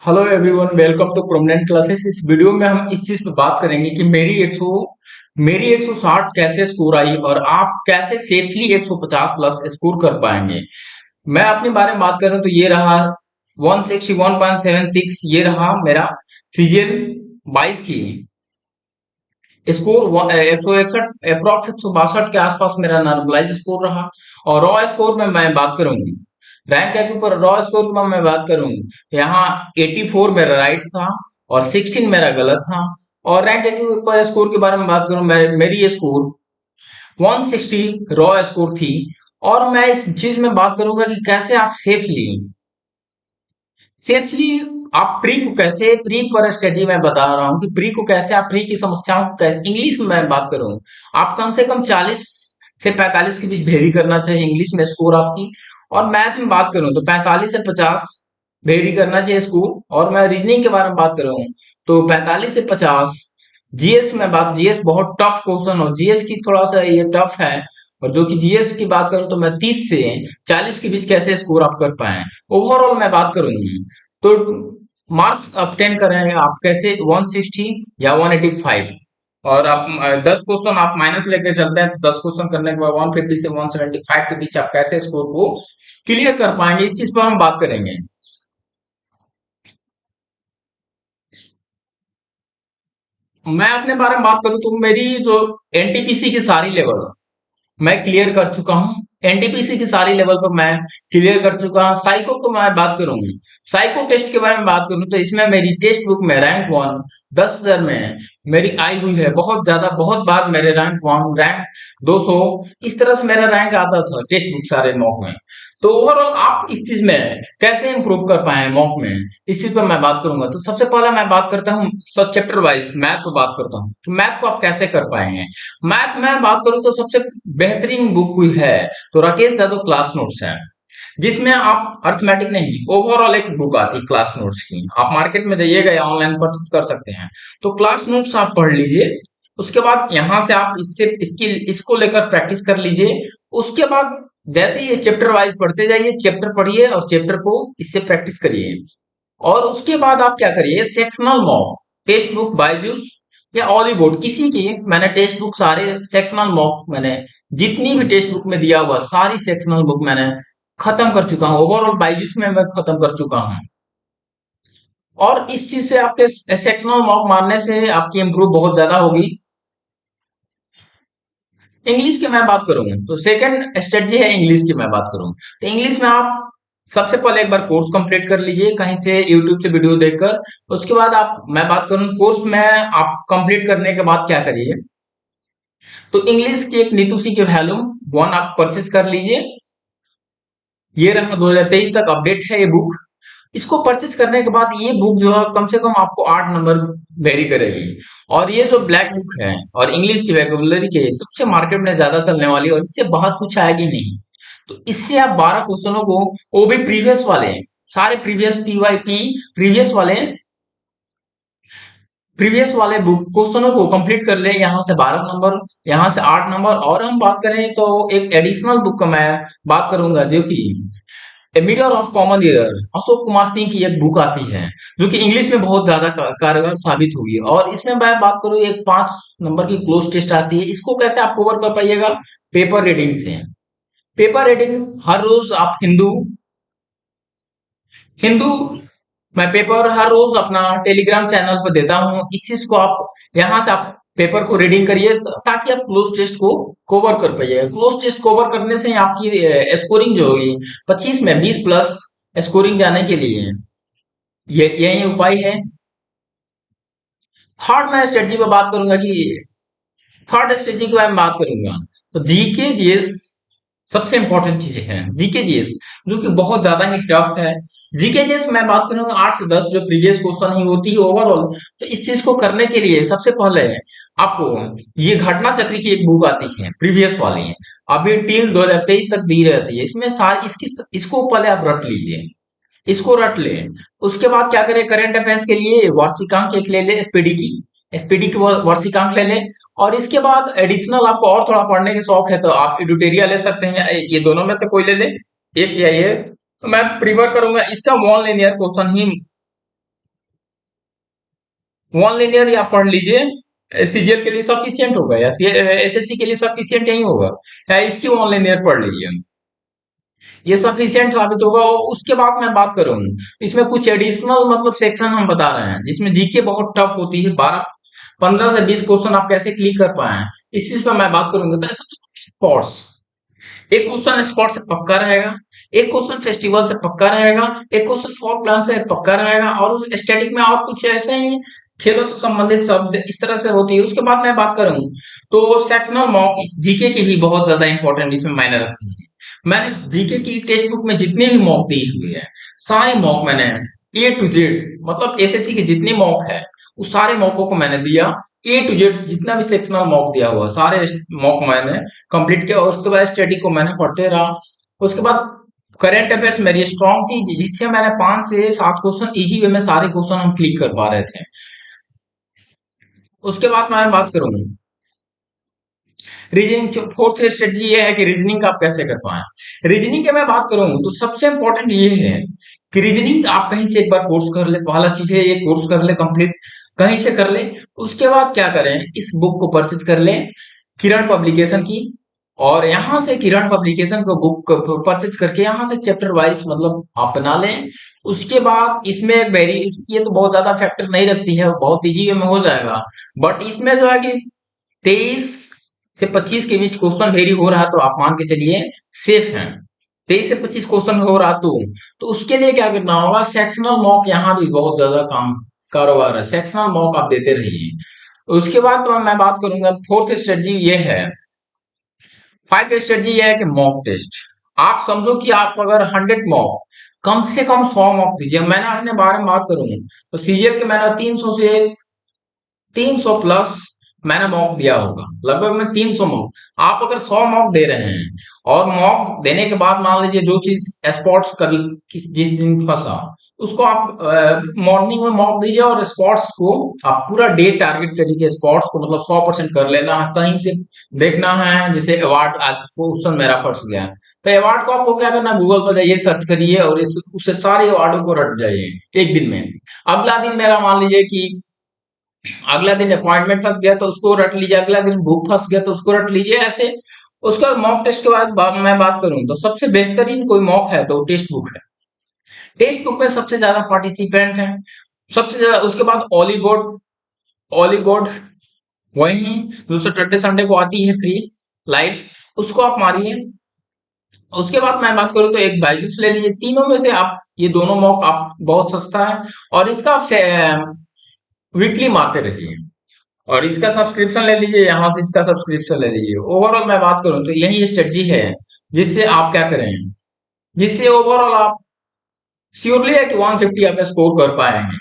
Hello everyone, welcome to prominent classes. इस video में हम इस चीज पे बात करेंगे कि मेरी 160 कैसे स्कोर आई और आप कैसे सेफली 150 प्लस स्कोर कर पाएंगे। मैं अपने बारे में बात करूं तो ये रहा 161.76, ये रहा मेरा सीजीएल 22 की स्कोर। 161 अप्रॉक्स 162 के आसपास मेरा नॉर्मलाइज स्कोर रहा। और रॉ स्कोर में मैं बात करूंगी, रैंक के ऊपर रॉ स्कोर में मैं बात करूंगी तो यहाँ 84 मेरा राइट था और 16 मेरा गलत था। और रैंक के ऊपर स्कोर के बारे में बात करूं, मेरी स्कोर 160 रॉ स्कोर थी। और मैं इस चीज में बात करूंगा कि कैसे आप सेफली आप प्री पर स्टडी में बता रहा हूँ कि प्री को कैसे आप प्री की समस्याओं को इंग्लिश में मैं बात करूँ। आप कम से कम 40 से 45 के बीच वेरी करना चाहिए इंग्लिश में स्कोर आपकी। और मैथ में बात करूँ तो 45 से 50 वेरी करना चाहिए स्कोर। और मैं रीजनिंग के बारे में बात करूँ तो 45 से 50। जीएस बहुत टफ क्वेश्चन हो, जीएस की थोड़ा सा ये टफ है। और जो कि जीएस की बात करूं तो मैं 30 से 40 के बीच कैसे स्कोर आप कर पाए। ओवरऑल मैं बात करूंगी तो मार्क्स ऑब्टेन करेंगे आप कैसे 160 या 185। और आप 10 क्वेश्चन आप माइनस लेके चलते हैं तो 10 क्वेश्चन करने के बाद 150 से 175 के बीच आप कैसे स्कोर को क्लियर कर पाएंगे, इस चीज पर हम बात करेंगे। मैं अपने बारे में बात करूं तो मेरी जो एनटीपीसी की सारी लेवल मैं क्लियर कर चुका हूँ। एनटीपीसी की सारी लेवल पर मैं क्लियर कर चुका हूँ। साइको को मैं बात करूंगी, साइको टेस्ट के बारे में बात करूँ तो इसमें मेरी टेक्स्ट बुक में रैंक 1 10,000 में है, मेरी आई हुई है बहुत ज्यादा। बहुत बार मेरे रैंक 1 रैंक 200 इस तरह से मेरा रैंक आता था टेक्स्ट बुक सारे मॉक में। तो ओवरऑल आप इस चीज में कैसे इंप्रूव कर पाए मॉक में, इस चीज पर मैं बात करूंगा। तो सबसे पहले मैं बात करता हूँ सब चैप्टर वाइज मैथ पर बात करता हूँ तो मैथ को आप कैसे कर पाएंगे। मैथ में बात करूं तो सबसे बेहतरीन बुक हुई है तो राकेश यादव क्लास नोट्स है, जिसमें आप अर्थमेटिक नहीं ओवरऑल एक बुक आती है क्लास नोट्स की। आप मार्केट में जाइएगा या ऑनलाइन परचेज कर सकते हैं। तो क्लास नोट्स आप पढ़ लीजिए, उसके बाद यहां से आप इसको लेकर प्रैक्टिस कर लीजिए। उसके बाद जैसे ये चैप्टर वाइज पढ़ते जाइए, चैप्टर पढ़िए और चैप्टर को इससे प्रैक्टिस करिए। और उसके बाद आप क्या करिए, sectional mock text book Byju's या ऑलीबोर्ड किसी की, मैंने टेक्स्ट बुक सारे सेक्शनल मॉक मैंने जितनी भी टेक्स्ट बुक में दिया हुआ सारी सेक्शनल बुक मैंने खत्म कर चुका हूँ। ओवरऑल बायजूस में मैं खत्म कर चुका हूँ। और इस चीज से आपके सेक्शनल मॉक मारने से आपकी इंप्रूव बहुत ज्यादा होगी। इंग्लिश की मैं बात करूँ तो सेकंड स्ट्रेटजी है इंग्लिश की मैं बात करूँ तो इंग्लिश में आप सबसे पहले एक बार कोर्स कंप्लीट कर लीजिए कहीं से यूट्यूब से वीडियो देखकर। उसके बाद आप मैं बात करूँ कोर्स में आप कंप्लीट करने के बाद क्या करिए, तो इंग्लिश की एक नीतू सी के वॉल्यूम 1 आप परचेज कर लीजिए। ये रहा 2023 तक अपडेट है ये बुक। इसको परचेज करने के बाद ये बुक जो है कम से कम आपको 8 नंबर वेरी करेगी। और ये जो ब्लैक बुक है और इंग्लिश की वैकेबुलरी के सबसे मार्केट में ज्यादा चलने वाली और इससे बाहर कुछ आएगी नहीं। तो इससे आप 12 क्वेश्चनों को, वो भी प्रीवियस वाले सारे प्रीवियस पीवाईपी प्रीवियस वाले बुक क्वेश्चनों को कंप्लीट कर ले। यहाँ से 12 नंबर, यहाँ से 8 नंबर। और हम बात करें तो एक एडिशनल बुक का मैं बात करूंगा जो कि a mirror of common error, Ashok Kumar Singh की एक बुक आती है जो कि इंग्लिश में बहुत ज्यादा कारगर साबित हुई। और इसमें मैं बात करूँ एक 5 नंबर की क्लोज टेस्ट आती है, इसको कैसे आप कवर कर पाइएगा, पेपर रीडिंग से। पेपर रीडिंग हर रोज आप हिंदू हिंदू मैं पेपर हर रोज अपना टेलीग्राम चैनल पर देता हूँ। इस चीज को आप यहाँ से आप पेपर को रीडिंग करिए ताकि आप क्लोज टेस्ट को कवर कर पाइए। क्लोज टेस्ट कवर करने से आपकी स्कोरिंग जो होगी 25 में 20 प्लस स्कोरिंग जाने के लिए ये यही उपाय है। थर्ड मैं स्ट्रेटजी पर बात करूंगा कि थर्ड स्ट्रेटजी के बारे में बात करूंगा तो जीके जीएस सबसे इंपॉर्टेंट चीज है। जीके जीएस जो कि बहुत ज्यादा ही टफ है। जीके जीएस मैं बात करूंगा 8 से 10 जो प्रीवियस क्वेश्चन ही होती है ओवरऑल। तो इस चीज को करने के लिए सबसे पहले आपको ये घटना चक्र की एक बुक आती है प्रीवियस वाली है, अभी टिल 2023 तक दी रहती है। इसमें सारी इसको पहले आप रट लीजिए, इसको रट ले। उसके बाद क्या करें, करंट अफेयर्स के लिए वार्षिकांक एक ले ले, एसपीडी की वार्षिकांक ले ले। और इसके बाद एडिशनल आपको और थोड़ा पढ़ने के शौक है तो आप एडिटोरियल ले सकते हैं, ये दोनों में से कोई ले ले, एक या ये। तो मैं प्रीफर करूंगा इसका नॉन लीनियर क्वेश्चन ही वन लिनियर या पढ़ लीजिए, सीजीएल के लिए सफिशियंट होगा या एसएससी के लिए सफिशियंट नहीं होगा, या इसकी वन लिनियर पढ़ लीजिए, ये सफिशियंट साबित होगा। और उसके बाद मैं बात करूँ, इसमें कुछ एडिशनल मतलब सेक्शन हम बता रहे हैं जिसमें जीके बहुत टफ होती है, 15 से 20 क्वेश्चन आप कैसे क्लिक कर पाए, इस चीज पर मैं बात करूंगा। तो स्पोर्ट्स, एक क्वेश्चन स्पोर्ट से पक्का रहेगा, एक क्वेश्चन फेस्टिवल से पक्का रहेगा, एक क्वेश्चन फोक प्लान से पक्का रहेगा, और स्टैटिक में और कुछ ऐसे ही खेलों से संबंधित शब्द इस तरह से होती है। उसके बाद मैं बात करूं तो सेक्शनल मॉक जीके की भी बहुत ज्यादा इंपॉर्टेंट इसमें मायने रखती है। मैंने जीके की टेक्स्ट बुक में जितने भी मॉक दी हुई है, सारे मॉक मैंने A to Z, मतलब एसएससी के जितने मॉक है उस सारे मॉकों को मैंने दिया, A to Z जितना भी सेक्शनल मॉक दिया हुआ सारे मॉक मैंने कंप्लीट किया, और उसके बाद स्टडी को मैंने पढ़ते रहा। उसके बाद करंट अफेयर्स मेरी स्ट्रॉन्ग थी, जिससे मैंने 5 से 7 क्वेश्चन इजी वे में सारे क्वेश्चन हम क्लिक कर पा रहे थे। उसके बाद मैं बात करूंगी रीजनिंग, फोर्थ स्ट्रेटजी ये है कि रीजनिंग आप कैसे कर पाए। रीजनिंग की मैं बात करूं तो सबसे इंपॉर्टेंट ये है कि रीजनिंग आप कहीं से एक बार कोर्स कर ले, पहला चीज है ये कोर्स कर ले कंप्लीट, कहीं से कर ले। उसके बाद क्या करें, इस बुक को परचेज कर ले किरण पब्लिकेशन की, और यहाँ से किरण पब्लिकेशन को बुक परचेज करके यहाँ से चैप्टर वाइज मतलब आप बना लें। उसके बाद इसमें वेरी ये तो बहुत ज्यादा फैक्टर नहीं रखती है, बहुत इजी में हो जाएगा। बट इसमें जो है कि 23 से 25 के बीच क्वेश्चन वेरी हो रहा है तो आप मान के चलिए सेफ है। 23 से 25 क्वेश्चन हो रहा तो उसके लिए क्या करना होगा, सेक्शनल मॉक यहाँ भी बहुत ज्यादा काम कारोबार है, सेक्शनल मॉक आप देते रहिए। उसके बाद तो मैं बात करूंगा फोर्थ स्ट्रेटजी ये है, फाइव स्ट्रेटजी ये है कि मॉक टेस्ट। आप समझो कि आप अगर 100 मॉक, कम से कम 100 मॉक दीजिए। मैंने अपने बारे में बात करूं तो सीजीएल के मैंने 300 प्लस मैंने मॉक दिया होगा, लगभग मैं 300 मॉक। आप अगर 100 मॉक दे रहे हैं और मॉक देने के बाद मान लीजिए जो चीज स्पोर्ट्स कल जिस दिन फंसा उसको आप मॉर्निंग में मॉक दीजिए, और स्पोर्ट्स को आप पूरा डे टारगेट करिए, स्पोर्ट्स को मतलब 100% कर लेना है। कहीं से देखना है जैसे अवार्ड, आज क्वेश्चन मेरा फंस गया है तो अवार्ड को आपको क्या करना है, गूगल पर जाइए सर्च करिए और उससे सारे अवार्डों को रट जाइए एक दिन में। अगला दिन मेरा मान लीजिए कि अगला दिन अपॉइंटमेंट फंस गया तो उसको रट लीजिए, अगला दिन बुक फंस गया तो उसको रट लीजिए, ऐसे। उसका मॉक टेस्ट के बाद मैं बात करूं तो सबसे बेहतरीन कोई मॉक है तो टेक्स्ट बुक है। टेक्स्ट बुक में सबसे ज्यादा पार्टिसिपेंट है, सबसे ज्यादा। उसके बाद ऑलीबोर्ड, ऑलीबोर्ड वही जो सैटरडे संडे को आती है फ्री लाइव, उसको आप मारिए। उसके बाद मैं बात करूं तो एक बायजूस ले लीजिए। तीनों में से आप ये दोनों मॉक आप बहुत सस्ता है, और इसका आप वीकली मारते रहिए, और इसका सब्सक्रिप्शन ले लीजिए, यहाँ से इसका सब्सक्रिप्शन ले लीजिए। ओवरऑल मैं बात करूं तो यही स्ट्रेटजी है जिससे आप क्या करें, जिससे ओवरऑल आप श्योरली है कि 150 आप स्कोर कर पाएंगे।